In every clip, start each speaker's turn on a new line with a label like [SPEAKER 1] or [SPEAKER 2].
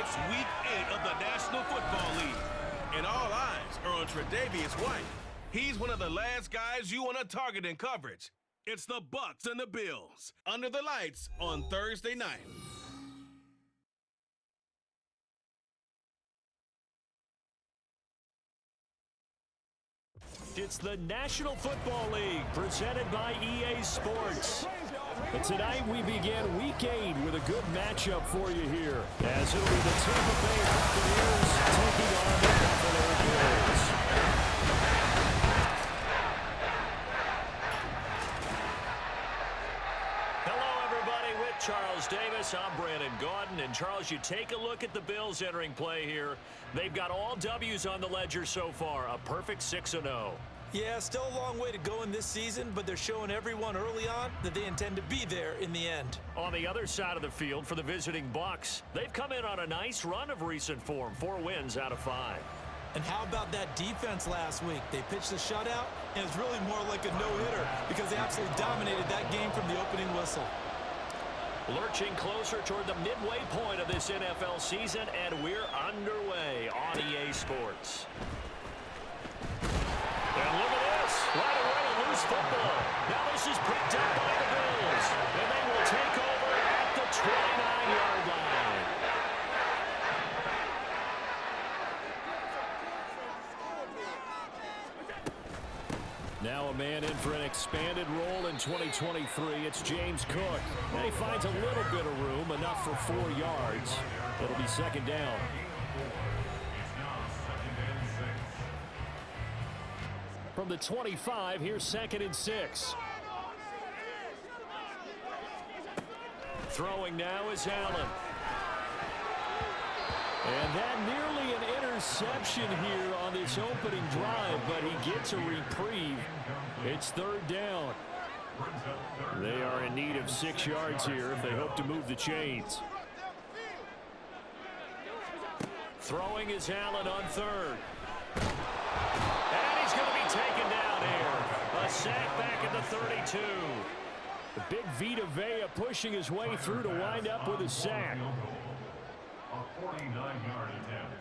[SPEAKER 1] It's Week 8 of the National Football League. And all eyes are on Tre'Davious White. He's one of the last guys you want to target in coverage. It's the Bucs and the Bills under the lights on Thursday night.
[SPEAKER 2] It's the National Football League presented by EA Sports. And tonight we begin Week 8 with a good matchup for you here, as it'll be the Tampa Bay Buccaneers taking on the Buffalo Bills. Hello everybody, with Charles Davis, I'm Brandon Gaudin. And Charles, you take a look at the Bills entering play here. They've got all W's on the ledger so far, a perfect 6-0.
[SPEAKER 3] Yeah, still a long way to go in this season, but they're showing everyone early on that they intend to be there in the end.
[SPEAKER 2] On the other side of the field for the visiting Bucs, they've come in on a nice run of recent form, 4 wins out of 5.
[SPEAKER 3] And how about that defense last week? They pitched a shutout, and it's really more like a no-hitter because they absolutely dominated that game from the opening whistle.
[SPEAKER 2] Lurching closer toward the midway point of this NFL season, and we're underway on EA Sports. And look at this, right away a loose football. Now this is picked up by the Bills, and they will take over at the 29-yard line. Now a man in for an expanded role in 2023. It's James Cook. And he finds a little bit of room, enough for 4 yards. It'll be second down. From the 25, here's 2nd and 6. Throwing now is Allen. And that nearly an interception here on this opening drive, but he gets a reprieve. It's 3rd down. They are in need of 6 yards here if they hope to move the chains. Throwing is Allen on 3rd. And he's going to be taken down here. A sack back at the 32. The big Vita Vea pushing his way through to wind up with a sack.
[SPEAKER 4] A 49-yard attempt.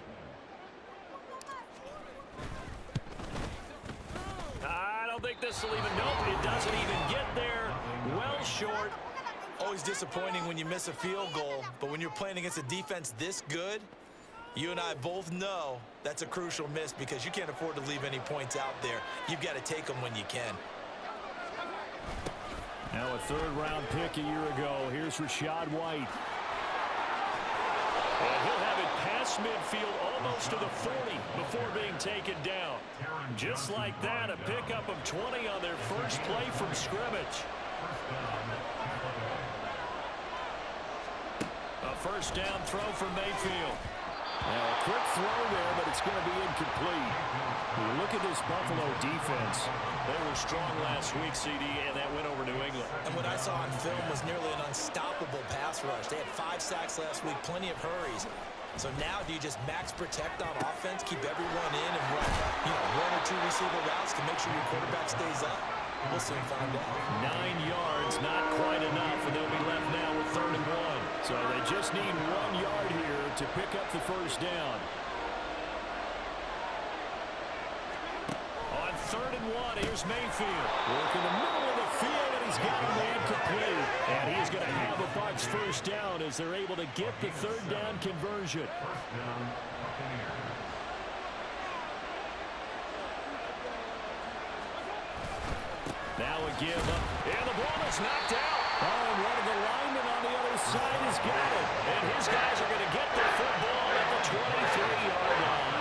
[SPEAKER 2] I don't think this will even, nope, it doesn't even get there. Well short.
[SPEAKER 3] Always disappointing when you miss a field goal, but when you're playing against a defense this good, you and I both know that's a crucial miss because you can't afford to leave any points out there. You've got to take them when you can.
[SPEAKER 2] Now a 3rd-round pick a year ago. Here's Rachaad White. And he'll have it past midfield almost to the 40 before being taken down. Just like that, a pickup of 20 on their first play from scrimmage. A 1st down throw from Mayfield. Now a quick throw there, but it's going to be incomplete. You look at this Buffalo defense. They were strong last week, CD, and that went over New England.
[SPEAKER 3] And what I saw on film was nearly an unstoppable pass rush. They had 5 sacks last week, plenty of hurries. So now do you just max protect on offense, keep everyone in, and run 1 or 2 receiver routes to make sure your quarterback stays up? We'll soon find out.
[SPEAKER 2] 9 yards, not quite enough, and they'll be left now with 3rd and 1. So they just need 1 yard here to pick up the 1st down. On 3rd and 1, here's Mayfield. Working the middle of the field, and he's got him incomplete. And he's going to have a Bucs 1st down as they're able to get the 3rd down conversion. Now a give up, and the ball is knocked out. Oh, and one of the linemen on the other side has got it. And his guys are going to get the football at the 23-yard line.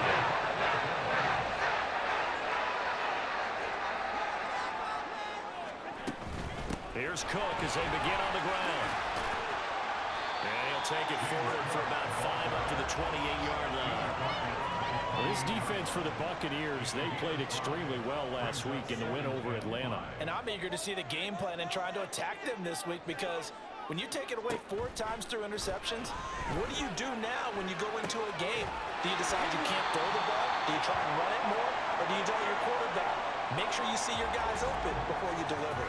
[SPEAKER 2] Here's Cook as they begin on the ground. And he'll take it forward for about 5 up to the 28-yard line. Well, this defense for the Buccaneers, they played extremely well last week in the win over Atlanta.
[SPEAKER 3] And I'm eager to see the game plan and trying to attack them this week because when you take it away 4 times through interceptions, what do you do now when you go into a game? Do you decide you can't throw the ball? Do you try and run it more? Or do you tell your quarterback, make sure you see your guys open before you deliver?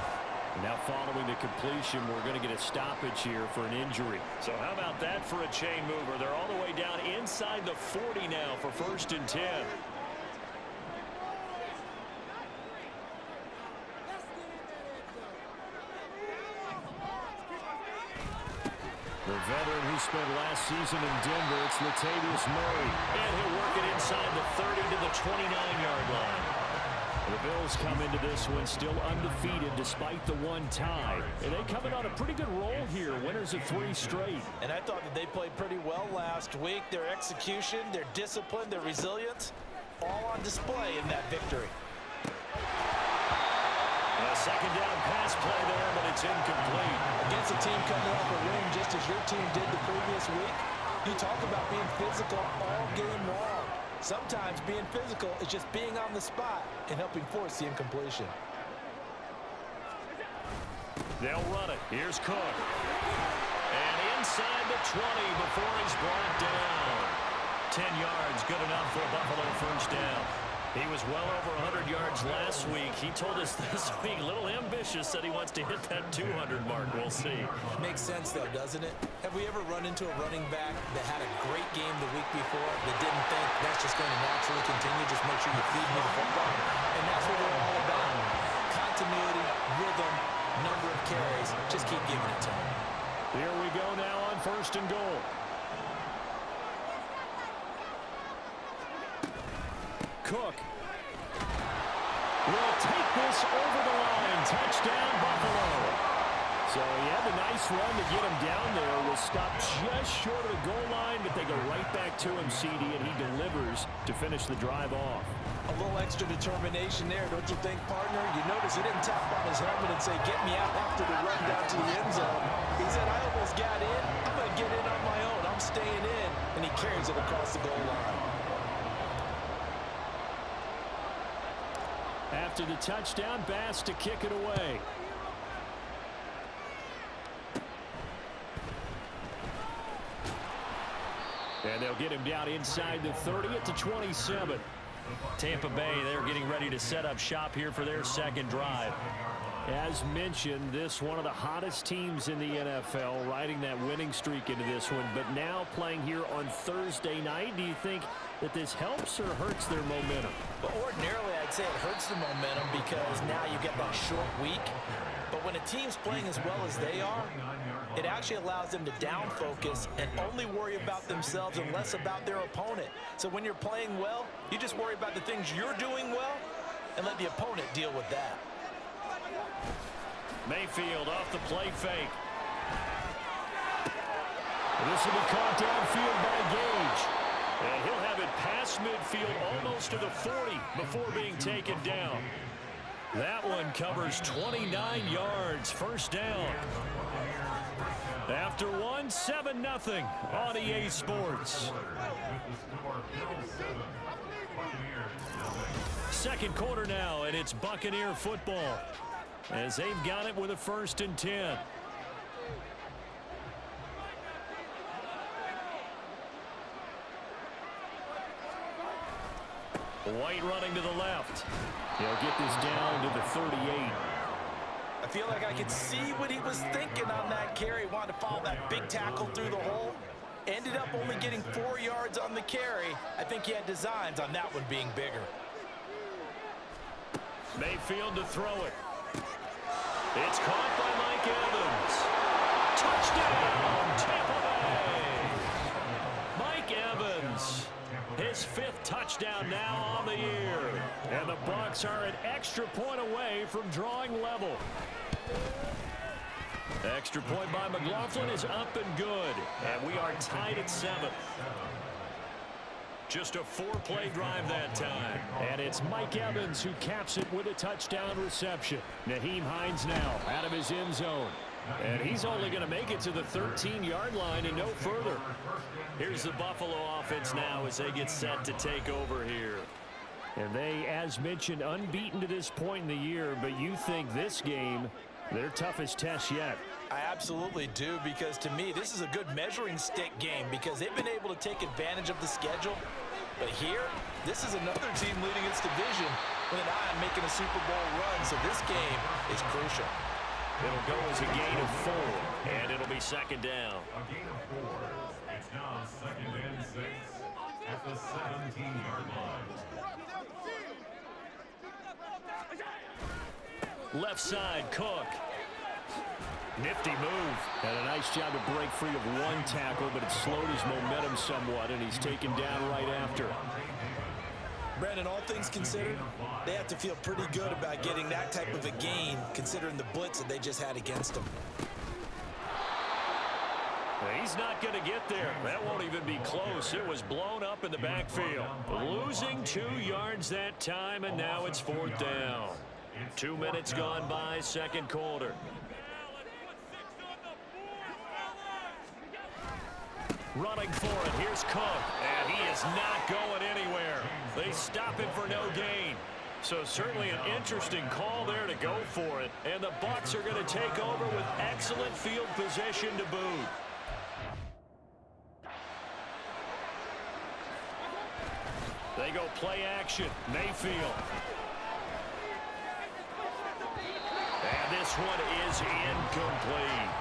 [SPEAKER 2] Now following the completion, we're going to get a stoppage here for an injury.
[SPEAKER 5] So how about that for a chain mover? They're all the way down inside the 40 now for 1st and 10.
[SPEAKER 2] The veteran who spent last season in Denver, it's Latavius Murray.
[SPEAKER 5] And he'll work it inside the 30 to the 29-yard line.
[SPEAKER 2] The Bills come into this one still undefeated despite the one tie. And they come in on a pretty good roll here, winners of 3 straight.
[SPEAKER 3] And I thought that they played pretty well last week. Their execution, their discipline, their resilience, all on display in that victory.
[SPEAKER 5] A 2nd down pass play there, but it's incomplete.
[SPEAKER 3] Against a team coming off a win just as your team did the previous week, you talk about being physical all game long. Sometimes being physical is just being on the spot and helping force the incompletion.
[SPEAKER 5] They'll run it. Here's Cook. And inside the 20 before he's brought down. 10 yards, good enough for a Buffalo 1st down. He was well over 100 yards last week. He told us this week, a little ambitious, said he wants to hit that 200 mark. We'll see.
[SPEAKER 3] Makes sense, though, doesn't it? Have we ever run into a running back that had a great game the week before that didn't think that's just going to naturally continue? Just make sure you feed me the football. And that's what we're all about. Continuity, rhythm, number of carries. Just keep giving it to him.
[SPEAKER 2] Here we go now on 1st and goal. Cook will take this over the line. Touchdown, Buffalo. So he had a nice run to get him down there. Was stopped just short of the goal line, but they go right back to him, CD, and he delivers to finish the drive off.
[SPEAKER 3] A little extra determination there, don't you think, partner? You notice he didn't tap on his helmet and say, get me out after the run down to the end zone. He said, I almost got in. I'm going to get in on my own. I'm staying in. And he carries it across the goal line.
[SPEAKER 2] After the touchdown, Bass to kick it away. And they'll get him down inside the 30 at the 27.
[SPEAKER 5] Tampa Bay, they're getting ready to set up shop here for their 2nd drive.
[SPEAKER 2] As mentioned, this one of the hottest teams in the NFL, riding that winning streak into this one, but now playing here on Thursday night. Do you think that this helps or hurts their momentum?
[SPEAKER 3] But ordinarily, I'd say it hurts the momentum because now you get that short week. But when a team's playing as well as they are, it actually allows them to down focus and only worry about themselves and less about their opponent. So when you're playing well, you just worry about the things you're doing well and let the opponent deal with that.
[SPEAKER 5] Mayfield off the play fake.
[SPEAKER 2] This will be caught downfield by Gage.
[SPEAKER 5] And he'll have it past midfield almost to the 40 before being taken down. That one covers 29 yards. 1st down. After one, 7-0 on EA Sports. 2nd quarter now, and it's Buccaneer football as they've got it with a 1st and 10. White running to the left.
[SPEAKER 2] He'll get this down to the 38.
[SPEAKER 3] I feel like I could see what he was thinking on that carry. He wanted to follow that big tackle through the hole. Ended up only getting 4 yards on the carry. I think he had designs on that one being bigger.
[SPEAKER 5] Mayfield to throw it. It's caught by Mike Evans. Touchdown, Tampa Bay. Mike Evans, his 5th touchdown now on the year.
[SPEAKER 2] And the Bucs are an extra point away from drawing level.
[SPEAKER 5] Extra point by McLaughlin is up and good. And we are tied at 7. Just a 4-play drive that time.
[SPEAKER 2] And it's Mike Evans who caps it with a touchdown reception. Nyheim Hines now out of his end zone. And he's only going to make it to the 13-yard line and no further.
[SPEAKER 5] Here's the Buffalo offense now as they get set to take over here.
[SPEAKER 2] And they, as mentioned, unbeaten to this point in the year, but you think this game, their toughest test yet.
[SPEAKER 3] I absolutely do, because to me, this is a good measuring stick game because they've been able to take advantage of the schedule. But here, this is another team leading its division with an eye on making a Super Bowl run, so this game is crucial.
[SPEAKER 2] It'll go as a gain of 4, and it'll be second down.
[SPEAKER 4] A gain of 4. It's now 2nd and 6 at the 17-yard line.
[SPEAKER 2] Left side, Cook. Nifty move.
[SPEAKER 5] And a nice job to break free of one tackle, but it slowed his momentum somewhat, and he's taken down right after.
[SPEAKER 3] Brandon, all things considered, they have to feel pretty good about getting that type of a gain, considering the blitz that they just had against them.
[SPEAKER 2] He's not going to get there. That won't even be close. It was blown up in the backfield. Losing 2 yards that time, and now it's 4th down. 2 minutes gone by, second quarter. Running for it. Here's Cook. And he is not going anywhere. They stop him for no gain. So certainly an interesting call there to go for it. And the Bucs are going to take over with excellent field position to boot. They go play action. Mayfield. And this one is incomplete.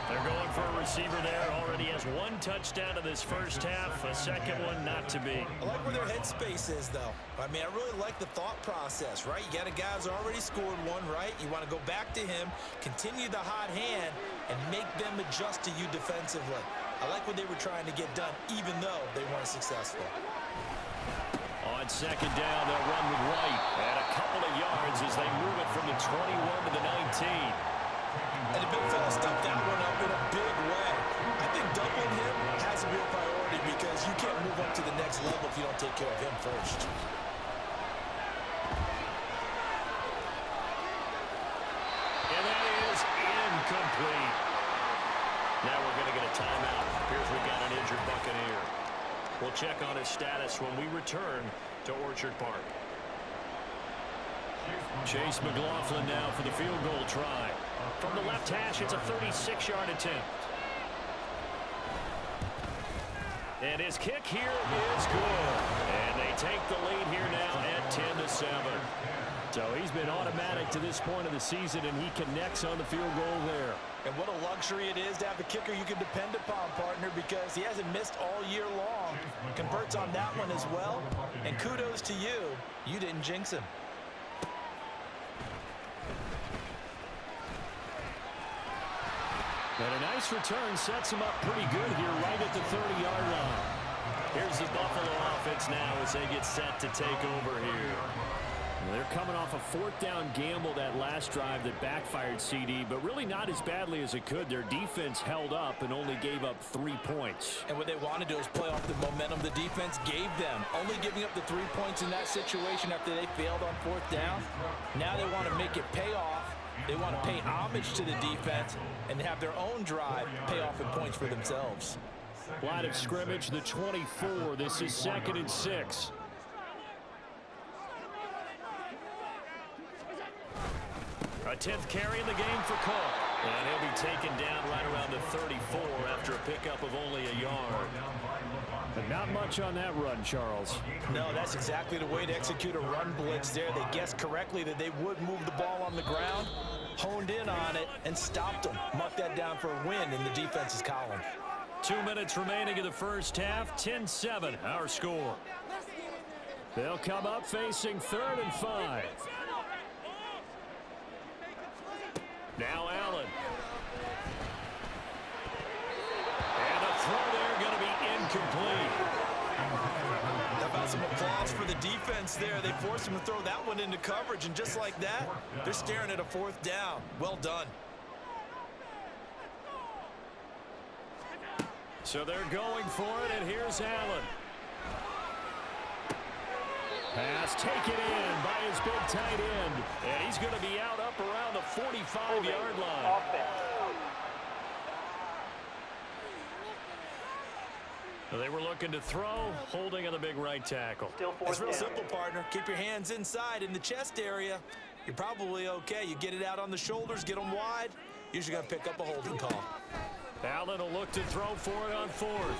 [SPEAKER 2] They're going for a receiver there. Already has 1 touchdown in this first half. A second one not to be.
[SPEAKER 3] I like where their headspace is, though. I mean, I really like the thought process, right? You got a guy who's already scored 1, right? You want to go back to him, continue the hot hand, and make them adjust to you defensively. I like what they were trying to get done, even though they weren't successful.
[SPEAKER 2] On second down, they'll run with White. And a couple of yards as they move it from the 21 to the 19.
[SPEAKER 3] And the big fella stuffed that one up in a big way. I think doubling him has a real priority because you can't move up to the next level if you don't take care of him first.
[SPEAKER 2] And that is incomplete. Now we're going to get a timeout. Appears we've got an injured Buccaneer. We'll check on his status when we return to Orchard Park. Chase McLaughlin now for the field goal try. From the left hash, it's a 36-yard attempt. And his kick here is good. And they take the lead here now at 10-7.
[SPEAKER 5] So he's been automatic to this point of the season, and he connects on the field goal there.
[SPEAKER 3] And what a luxury it is to have a kicker you can depend upon, partner, because he hasn't missed all year long. Converts on that one as well. And kudos to you. You didn't jinx him.
[SPEAKER 5] And a nice return sets him up pretty good here right at the 30-yard line.
[SPEAKER 2] Here's the Buffalo offense now as they get set to take over here.
[SPEAKER 5] They're coming off a 4th down gamble that last drive that backfired CD, but really not as badly as it could. Their defense held up and only gave up 3 points.
[SPEAKER 3] And what they want to do is play off the momentum the defense gave them. Only giving up the 3 points in that situation after they failed on 4th down. Now they want to make it pay off. They want to pay homage to the defense and have their own drive pay off in points for themselves.
[SPEAKER 5] Line of scrimmage, the 24. This is 2nd and 6.
[SPEAKER 2] A 10th carry in the game for Cook. And he'll be taken down right around the 34 after a pickup of only a yard.
[SPEAKER 5] But not much on that run, Charles.
[SPEAKER 3] No, that's exactly the way to execute a run blitz there. They guessed correctly that they would move the ball on the ground, honed in on it, and stopped them. Marked that down for a win in the defense's column.
[SPEAKER 2] 2 minutes remaining in the first half. 10-7, our score.
[SPEAKER 5] They'll come up facing 3rd and 5.
[SPEAKER 2] Now Allen. And the throw there going to be incomplete.
[SPEAKER 3] How about some applause for the defense there? They forced him to throw that one into coverage, and just like that, they're staring at a 4th down. Well done.
[SPEAKER 2] So they're going for it, and here's Allen.
[SPEAKER 5] Pass taken in by his big tight end.
[SPEAKER 2] And he's going to be out up around the 45-yard line. They were looking to throw, holding on the big right tackle.
[SPEAKER 3] It's real simple, partner. Keep your hands inside in the chest area. You're probably okay. You get it out on the shoulders, get them wide. Usually going to pick up a holding call.
[SPEAKER 2] Allen will look to throw for it on 4th.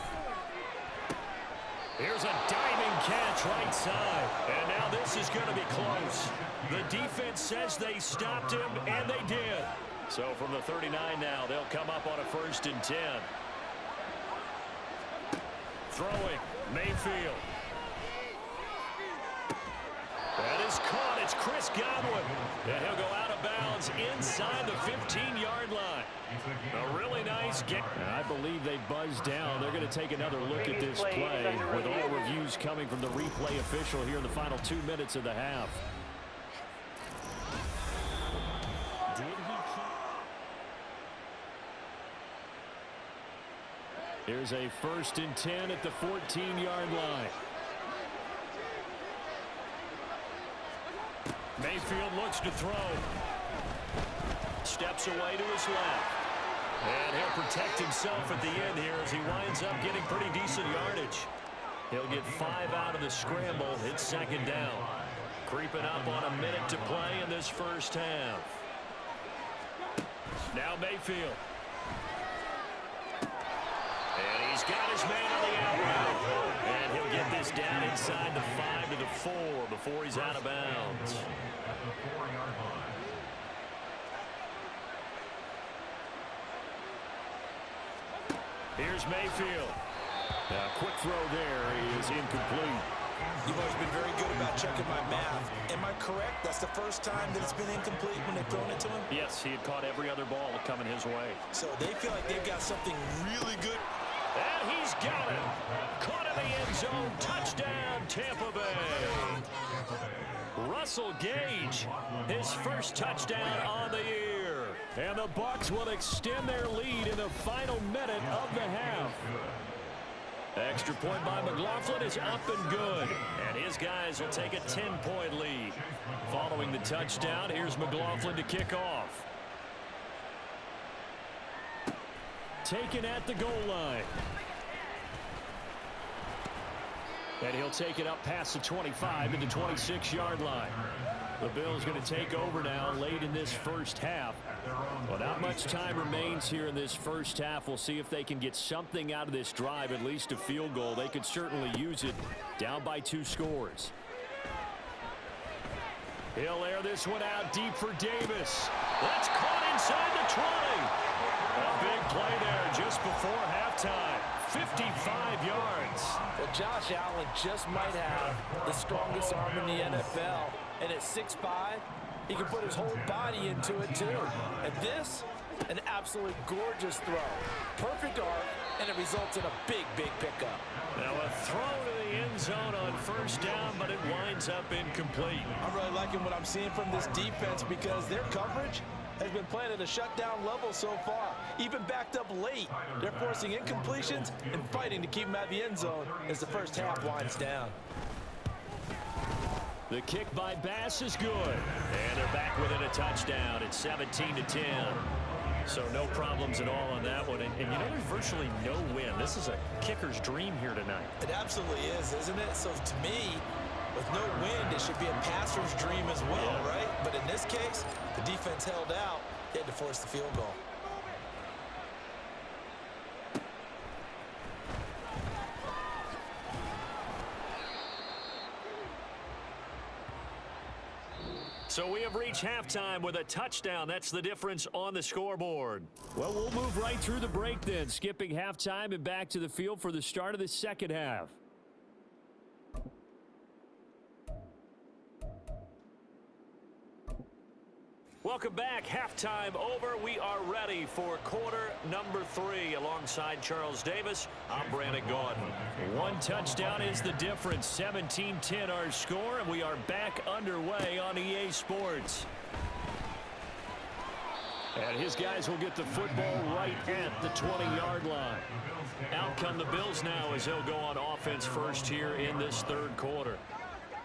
[SPEAKER 2] Here's a diving catch right side. And now this is going to be close. The defense says they stopped him, and they did. So from the 39 now, they'll come up on a 1st and 10. Throwing, Mayfield. That is caught. It's Chris Godwin. And he'll go out of bounds inside the 15-yard line. A really nice game. I believe they buzzed down. They're going to take another look at this play with all reviews coming from the replay official here in the final 2 minutes of the half. Here's a 1st and 10 at the 14-yard line. Mayfield looks to throw. Steps away to his left. And he'll protect himself at the end here as he winds up getting pretty decent yardage. He'll get 5 out of the scramble. It's 2nd down. Creeping up on a minute to play in this first half. Now Mayfield. And he's got his man on the out route. And he'll get this down inside the 5 to the 4 before he's out of bounds.
[SPEAKER 4] At the 4-yard line.
[SPEAKER 2] Here's Mayfield. Quick throw there is incomplete.
[SPEAKER 3] You've always been very good about checking my math. Am I correct? That's the first time that it's been incomplete when they've thrown it to him?
[SPEAKER 2] Yes, he had caught every other ball coming his way.
[SPEAKER 3] So they feel like they've got something really good.
[SPEAKER 2] And he's got it. Caught in the end zone. Touchdown, Tampa Bay. Russell Gage, his first touchdown on the year. And the Bucs will extend their lead in the final minute of the half. Extra point by McLaughlin is up and good. And his guys will take a 10-point lead. Following the touchdown, here's McLaughlin to kick off. Taken at the goal line. And he'll take it up past the 25 to the 26-yard line. The Bills going to take over now late in this first half. Well, not much time remains here in this first half. We'll see if they can get something out of this drive, at least a field goal. They could certainly use it down by 2 scores. He'll air this one out deep for Davis. That's caught inside the 20. A big play there just before halftime. 55 yards.
[SPEAKER 3] Well, Josh Allen just might have the strongest arm in the NFL. And at 6'5", he can put his whole body into it, too. And this, an absolute gorgeous throw. Perfect arc, and it results in a big, big pickup.
[SPEAKER 2] Now a throw to the end zone on 1st down, but it winds up incomplete.
[SPEAKER 3] I'm really liking what I'm seeing from this defense because their coverage has been playing at a shutdown level so far. Even backed up late, they're forcing incompletions and fighting to keep them out of the end zone as the first half winds down.
[SPEAKER 2] The kick by Bass is good. And they're back within a touchdown. It's 17-10. So no problems at all on that one. And you know, there's virtually no win. This is a kicker's dream here tonight.
[SPEAKER 3] It absolutely is, isn't it? So to me, with no wind, it should be a passer's dream as well, right? But in this case, the defense held out. They had to force the field goal.
[SPEAKER 2] So we have reached halftime with a touchdown. That's the difference on the scoreboard. Well, we'll move right through the break then, skipping halftime and back to the field for the start of the second half. Welcome back. Halftime over. We are ready for quarter number 3. Alongside Charles Davis, I'm Brandon Gordon. One touchdown is the difference. 17-10 our score, and we are back underway on EA Sports. And his guys will get the football right at the 20-yard line. Out come the Bills now as they'll go on offense first here in this third quarter.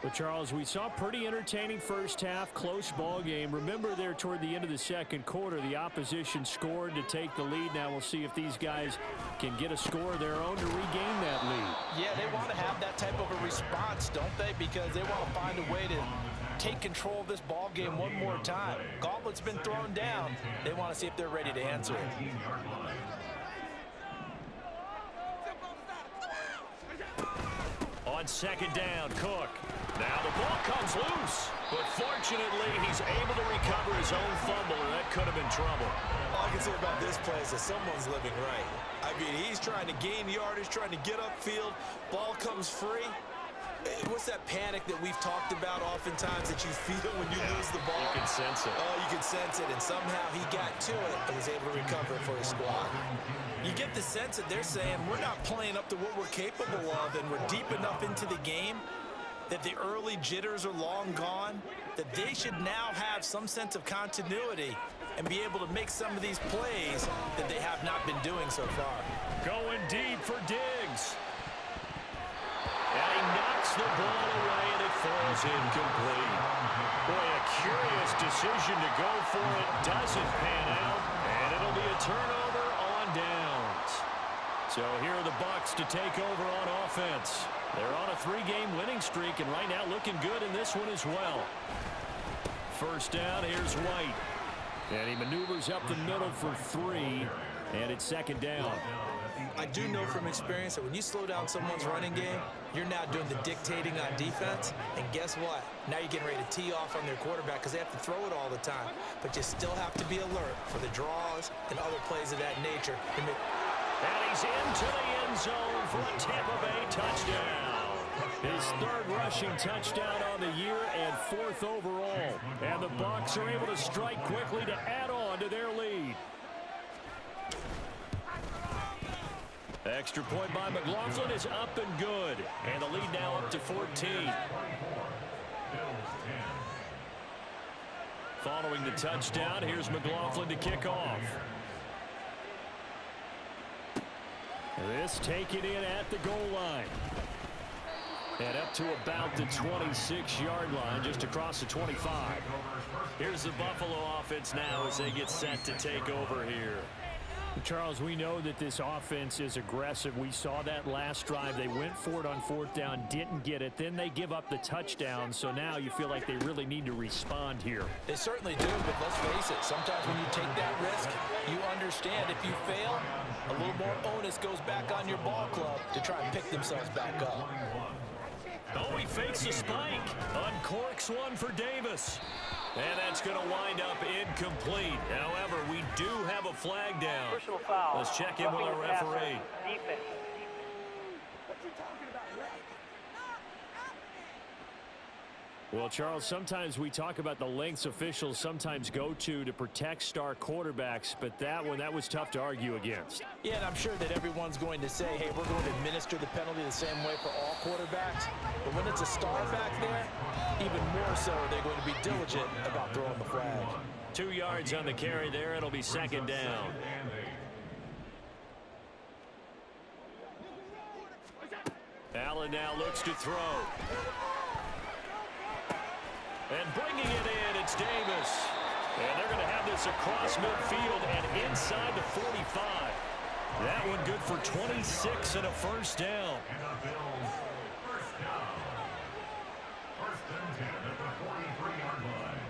[SPEAKER 2] Well, Charles, we saw a pretty entertaining first half, close ball game. Remember there toward the end of the second quarter, the opposition scored to take the lead. Now we'll see if these guys can get a score of their own to regain that lead.
[SPEAKER 3] Yeah, they want to have that type of a response, don't they? Because they want to find a way to take control of this ball game one more time. Gauntlet's been thrown down. They want to see if they're ready to answer it.
[SPEAKER 2] On second down, Cook. Now the ball comes loose, but fortunately he's able to recover his own fumble, and that could have been trouble.
[SPEAKER 3] All I can say about this play is that someone's living right. I mean, he's trying to gain yardage, trying to get upfield. Ball comes free. What's that panic that we've talked about oftentimes that you feel when you lose the ball?
[SPEAKER 2] You can sense it.
[SPEAKER 3] Oh, you can sense it, and somehow he got to it and was able to recover it for his squad. You get the sense that they're saying we're not playing up to what we're capable of, and we're deep enough into the game that the early jitters are long gone, that they should now have some sense of continuity and be able to make some of these plays that they have not been doing so far.
[SPEAKER 2] Going deep for Diggs. And he knocks the ball away, and it falls incomplete. Boy, a curious decision to go for it. Doesn't pan out, and it'll be a turnover on downs. So here are the Bucs to take over on offense. They're on a 3-game winning streak, and right now looking good in this one as well. First down, here's White. And he maneuvers up the middle for 3, and it's second down.
[SPEAKER 3] I do know from experience that when you slow down someone's running game, you're now doing the dictating on defense. And guess what? Now you're getting ready to tee off on their quarterback because they have to throw it all the time. But you still have to be alert for the draws and other plays of that nature.
[SPEAKER 2] And he's into the end zone for a Tampa Bay touchdown. His third rushing touchdown on the year and 4th overall. And the Bucs are able to strike quickly to add on to their lead. Extra point by McLaughlin is up and good. And the lead now up to 14. Following the touchdown, here's McLaughlin to kick off. This taken in at the goal line. And up to about the 26-yard line, just across the 25. Here's the Buffalo offense now as they get set to take over here.
[SPEAKER 5] Charles, we know that this offense is aggressive. We saw that last drive. They went for it on 4th down, didn't get it. Then they give up the touchdown. So now you feel like they really need to respond here.
[SPEAKER 3] They certainly do, but let's face it. Sometimes when you take that risk, you understand if you fail, a little more onus goes back on your ball club to try and pick themselves back up.
[SPEAKER 2] Oh, he fakes a spike. Uncorks one for Davis. And that's going to wind up incomplete. However, we do have a flag down.
[SPEAKER 6] Personal foul.
[SPEAKER 2] Let's check in with our referee.
[SPEAKER 6] Defense.
[SPEAKER 5] Well, Charles, sometimes we talk about the lengths officials sometimes go to protect star quarterbacks, but that one, that was tough to argue against.
[SPEAKER 3] Yeah, and I'm sure that everyone's going to say, hey, we're going to administer the penalty the same way for all quarterbacks. But when it's a star back there, even more so, they're going to be diligent about throwing the flag.
[SPEAKER 2] 2 yards on the carry there. It'll be second down. Allen now looks to throw. And bringing it in, it's Davis. And they're going to have this across midfield and inside the 45. That one good for 26 and a first down.
[SPEAKER 4] And the Bills, first down. 1st and 10 at the 43-yard line.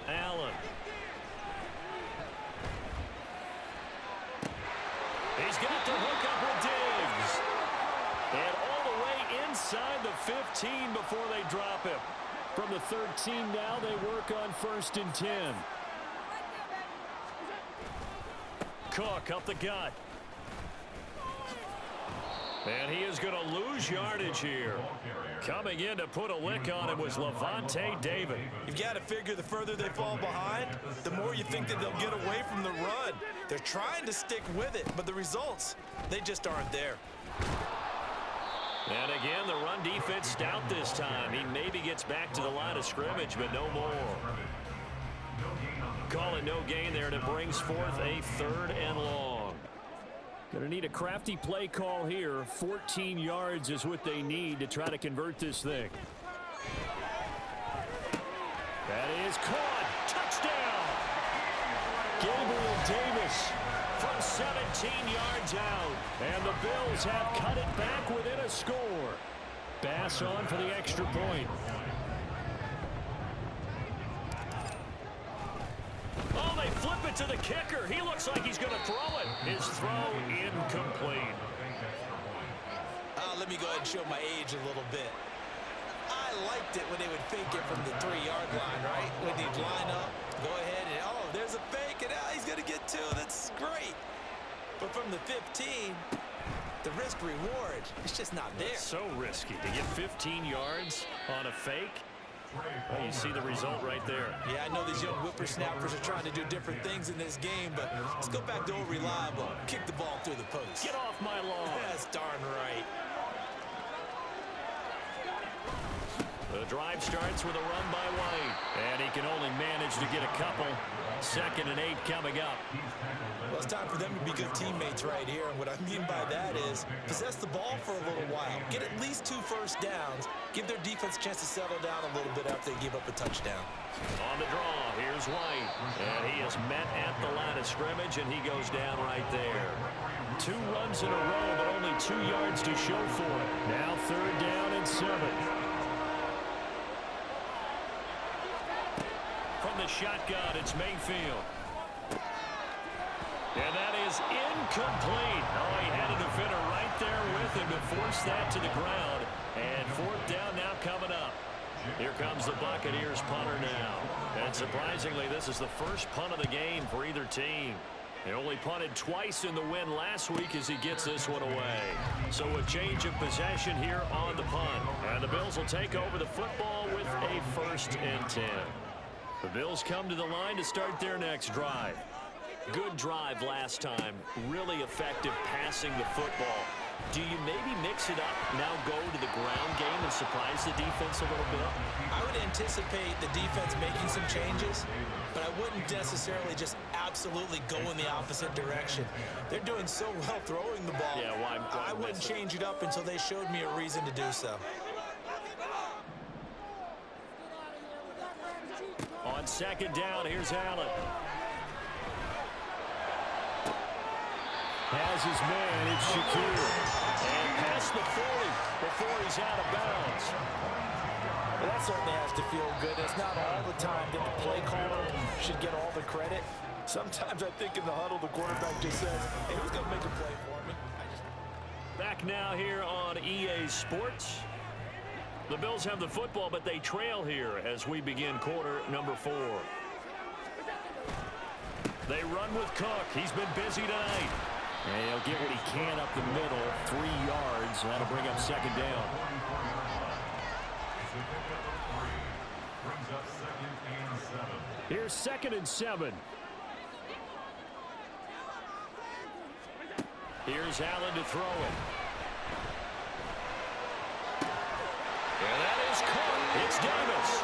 [SPEAKER 2] Allen. He's got the hook up with Diggs. And all the way inside the 15 before they drop him.
[SPEAKER 5] From the 13 now, they work on 1st and 10.
[SPEAKER 2] Cook up the gut. And he is going to lose yardage here. Coming in to put a lick on it was Levante David.
[SPEAKER 3] You've got to figure the further they fall behind, the more you think that they'll get away from the run. They're trying to stick with it, but the results, they just aren't there.
[SPEAKER 2] And again, the run defense stout this time. He maybe gets back to the line of scrimmage, but no more. Call it no gain there, and it brings forth a 3rd and long.
[SPEAKER 5] Going to need a crafty play call here. 14 yards is what they need to try to convert this thing.
[SPEAKER 2] That is caught. Touchdown! Gabriel Davis from 17 yards out. And the Bills have cut it back within a score.
[SPEAKER 5] Bass on for the extra point.
[SPEAKER 2] Oh, they flip it to the kicker. He looks like he's going to throw it. His throw incomplete.
[SPEAKER 3] let me go ahead and show my age a little bit. I liked it when they would fake it from the 3-yard line, right? When they'd line up, go ahead and, oh, there's a fake, and he's going to get 2. That's great. But from the 15, the risk-reward, it's just not there.
[SPEAKER 2] It's so risky to get 15 yards on a fake. Well, you see the result right there.
[SPEAKER 3] Yeah, I know these young whippersnappers are trying to do different things in this game, but let's go back to old reliable. Kick the ball through the post.
[SPEAKER 2] Get off my lawn.
[SPEAKER 3] That's darn right.
[SPEAKER 2] The drive starts with a run by White, and he can only manage to get a couple. 2nd and 8 coming up.
[SPEAKER 3] Well, it's time for them to be good teammates right here, and what I mean by that is possess the ball for a little while, get at least 2 first downs, give their defense a chance to settle down a little bit after they give up a touchdown.
[SPEAKER 2] On the draw, here's White, and he is met at the line of scrimmage, and he goes down right there. 2 runs in a row, but only 2 yards to show for it. Now 3rd down and 7. From the shotgun, it's Mayfield. And that is incomplete. Oh, he had a defender right there with him to force that to the ground. And 4th down now coming up. Here comes the Buccaneers punter now. And surprisingly, this is the first punt of the game for either team. They only punted twice in the win last week as he gets this one away. So a change of possession here on the punt. And the Bills will take over the football with a 1st and 10. The Bills come to the line to start their next drive. Good drive last time. Really effective passing the football. Do you maybe mix it up, now go to the ground game and surprise the defense a little bit?
[SPEAKER 3] I would anticipate the defense making some changes, but I wouldn't necessarily just absolutely go in the opposite direction. They're doing so well throwing the ball.
[SPEAKER 2] Yeah, well,
[SPEAKER 3] I wouldn't change it up until they showed me a reason to do so.
[SPEAKER 2] On 2nd down, here's Allen. Has his man, it's Shakir. And past the 40 before he's out of bounds.
[SPEAKER 3] Well, that certainly has to feel good. It's not all the time that the play caller should get all the credit. Sometimes I think in the huddle, the quarterback just says, hey, who's going to make a play for me?
[SPEAKER 2] Back now here on EA Sports. The Bills have the football, but they trail here as we begin quarter number 4. They run with Cook. He's been busy tonight. And he'll get what he can up the middle, 3 yards. That'll bring up 2nd down. Here's 2nd and 7. Here's Allen to throw it. And that is caught. It's Davis.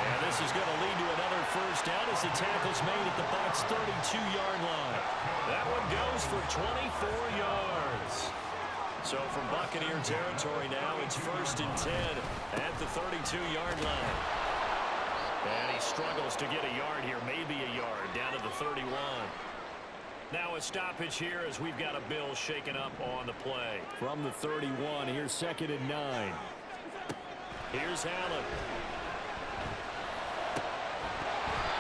[SPEAKER 2] And this is going to lead to another 1st down as the tackle's made at the Bucs' 32-yard line. That one goes for 24 yards. So from Buccaneer territory now, it's 1st and 10 at the 32-yard line. And he struggles to get a yard here, maybe a yard, down to the 31. Now a stoppage here as we've got a Bill shaken up on the play. From the 31, here's 2nd and 9. Here's Allen.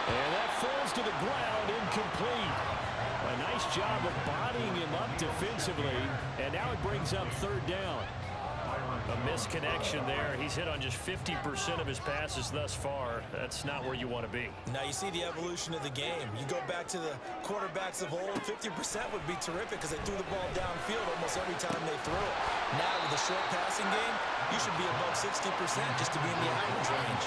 [SPEAKER 2] And that falls to the ground, incomplete. A nice job of bodying him up defensively. And now it brings up 3rd down. A misconnection there. He's hit on just 50% of his passes thus far. That's not where you want to be.
[SPEAKER 3] Now you see the evolution of the game. You go back to the quarterbacks of old, 50% would be terrific because they threw the ball downfield almost every time they threw it. Now with the short passing game, you should be above 60% just to be in the average range.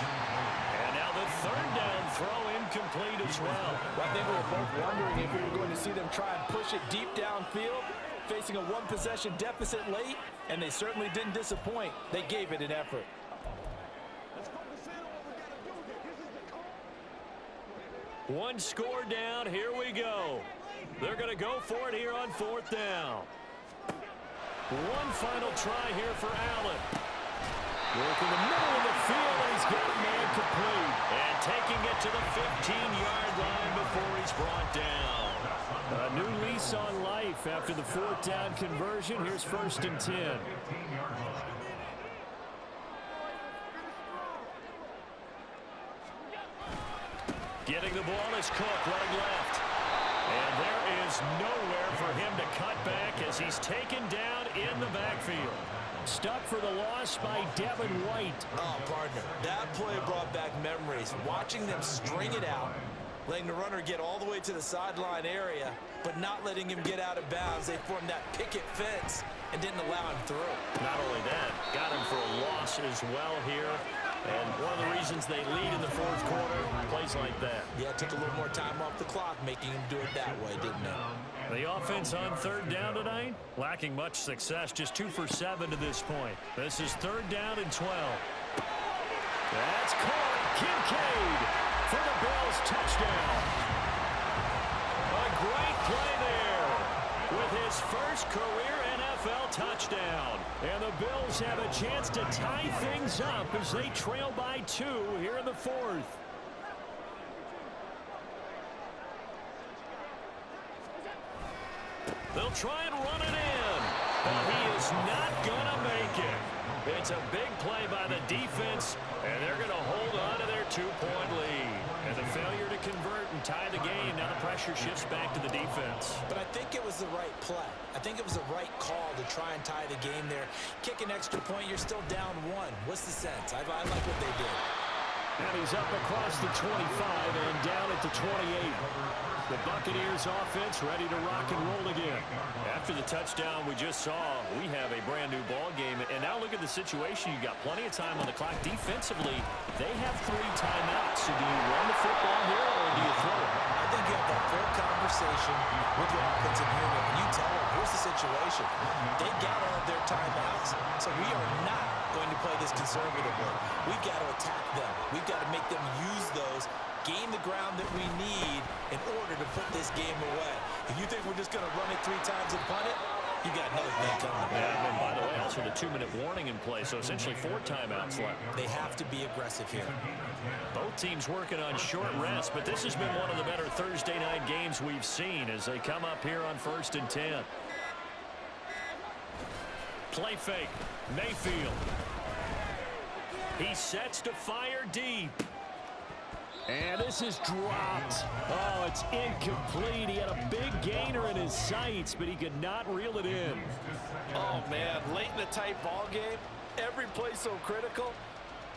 [SPEAKER 2] And now the 3rd down throw incomplete as well.
[SPEAKER 6] I think we were both wondering if we were going to see them try and push it deep downfield, facing a 1-possession deficit late, and they certainly didn't disappoint. They gave it an effort.
[SPEAKER 2] One score down. Here we go. They're going to go for it here on 4th down. One final try here for Allen. Work in the middle of the field, and he's got a man complete. And taking it to the 15-yard line before he's brought down. A new lease on life after the 4th down conversion. Here's 1st and 10. Getting the ball is Cook, right left. And there is nowhere for him to cut back as he's taken down in the backfield. Mixed up for the loss by Devin White.
[SPEAKER 3] Oh, partner, that play brought back memories. Watching them string it out, letting the runner get all the way to the sideline area, but not letting him get out of bounds. They formed that picket fence and didn't allow him through.
[SPEAKER 2] Not only that, got him for a loss as well here. And one of the reasons they lead in the fourth quarter, plays like that.
[SPEAKER 3] Yeah, it took a little more time off the clock, making him do it that way, didn't it?
[SPEAKER 2] The offense on third down tonight, lacking much success, just 2 for 7 to this point. This is third down and 12. That's caught. Kincaid for the Bills touchdown. A great play there with his first career NFL touchdown. And the Bills have a chance to tie things up as they trail by 2 here in the fourth. They'll try and run it in, but he is not going to make it. It's a big play by the defense, and they're going to hold on to their 2-point lead. And the failure to convert and tie the game, now the pressure shifts back to the defense.
[SPEAKER 3] But I think it was the right play. I think it was the right call to try and tie the game there. Kick an extra point, you're still down 1. What's the sense? I like what they did.
[SPEAKER 2] And he's up across the 25 and down at the 28. The Buccaneers offense ready to rock and roll again. After the touchdown we just saw, we have a brand new ball game. And now look at the situation. You got plenty of time on the clock. Defensively, they have 3 timeouts. So do you run the football here or do you throw it?
[SPEAKER 3] I think you have that full conversation with your offensive unit, and you tell them, here's the situation. They got all of their timeouts, so we are not going to play this conservatively. We've got to attack them. We've got to make them use those, gain the ground that we need in order to put this game away. If you think we're just going to run it 3 times and punt it, you got another thing coming.
[SPEAKER 2] Yeah, and by the way, also the 2-minute warning in play, so essentially 4 timeouts left.
[SPEAKER 3] They have to be aggressive here.
[SPEAKER 2] Both teams working on short rest, but this has been one of the better Thursday night games we've seen as they come up here on 1st and 10. Play fake. Mayfield. He sets to fire deep. And this is dropped. Oh, it's incomplete. He had a big gainer in his sights, but he could not reel it in.
[SPEAKER 6] Oh, man, late in a tight ball game, every play so critical,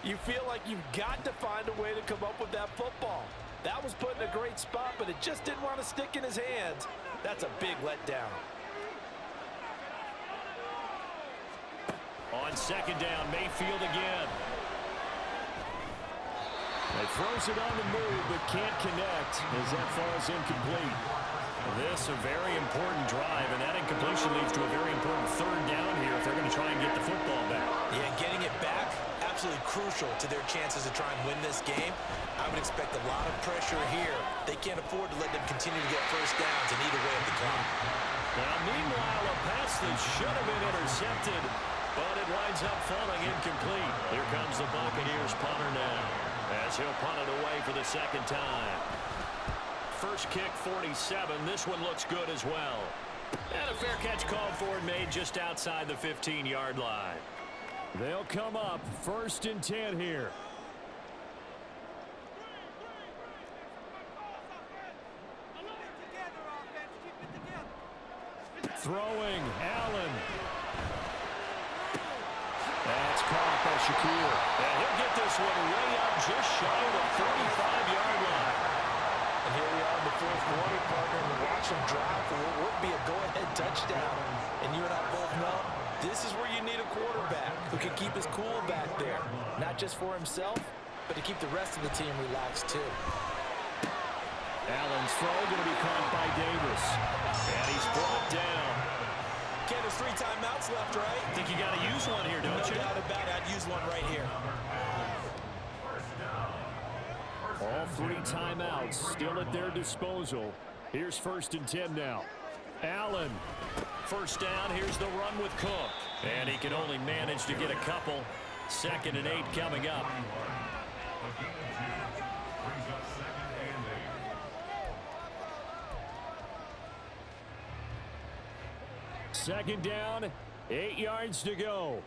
[SPEAKER 6] you feel like you've got to find a way to come up with that football. That was put in a great spot, but it just didn't want to stick in his hands. That's a big letdown.
[SPEAKER 2] On 2nd down, Mayfield again. He throws it on the move, but can't connect as that falls incomplete. This a very important drive, and that incompletion leads to a very important 3rd down here if they're going to try and get the football back.
[SPEAKER 3] Yeah, getting it back, absolutely crucial to their chances to try and win this game. I would expect a lot of pressure here. They can't afford to let them continue to get 1st downs and eat away at the clock.
[SPEAKER 2] Now, meanwhile, a pass that should have been intercepted, but it winds up falling incomplete. Here comes the Buccaneers punter now, as he'll punt it away for the 2nd time. First kick, 47. This one looks good as well. And a fair catch called for and made just outside the 15-yard line. They'll come up 1st and 10 here. Throwing, Allen. That's caught by Shakir. And he'll get this one way up just shy of the 45-yard line.
[SPEAKER 3] And here we are in the 4th quarter, partner, and watch them drive for what would be a go-ahead touchdown. And you and I both know this is where you need a quarterback who can keep his cool back there. Not just for himself, but to keep the rest of the team relaxed too.
[SPEAKER 2] Allen's throw going to be caught by Davis. And he's brought down.
[SPEAKER 3] Ken, there's 3 timeouts left, right?
[SPEAKER 2] I think you got to use one here, don't you?
[SPEAKER 3] No doubt about it. I'd use one right here.
[SPEAKER 2] All 3 timeouts still at their disposal. Here's 1st and 10 now. Allen. 1st down. Here's the run with Cook. And he can only manage to get a couple. 2nd and 8 coming up. Second down, 8 yards to go.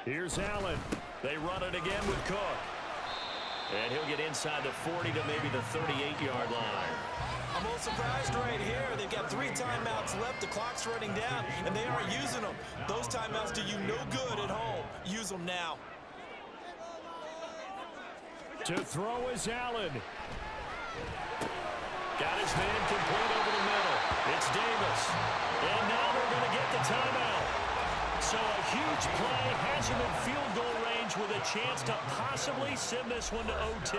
[SPEAKER 2] Here's Allen. They run it again with Cook. And he'll get inside the 40 to maybe the 38-yard line.
[SPEAKER 3] I'm a little surprised right here. They've got 3 timeouts left. The clock's running down, and they aren't using them. Those timeouts do you no good at home. Use them now.
[SPEAKER 2] To throw is Allen. Got his man complete over the middle. It's Davis. And now they're going to get the timeout. So a huge play has him in field goal range with a chance to possibly send this one to OT.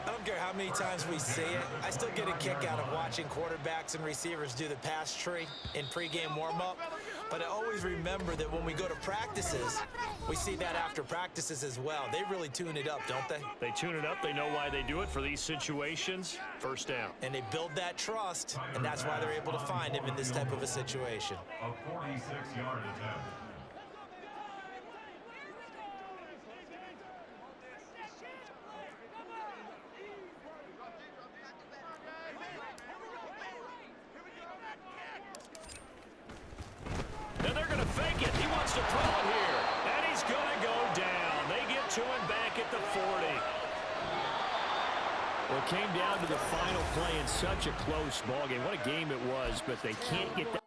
[SPEAKER 3] I don't care how many times we see it. I still get a kick out of watching quarterbacks and receivers do the pass tree in pregame warm-up. But I always remember that when we go to practices, we see that after practices as well. They really tune it up, don't they?
[SPEAKER 2] They tune it up. They know why they do it for these situations. First down.
[SPEAKER 3] And they build that trust, and that's why they're able to find him in this type of a situation.
[SPEAKER 4] A 46-yard attempt.
[SPEAKER 2] And they're going to fake it. He wants to throw it here. And he's going to go down. They get to him back at the 40. Well, it came down to the final play in such a close ballgame. What a game it was, but they can't get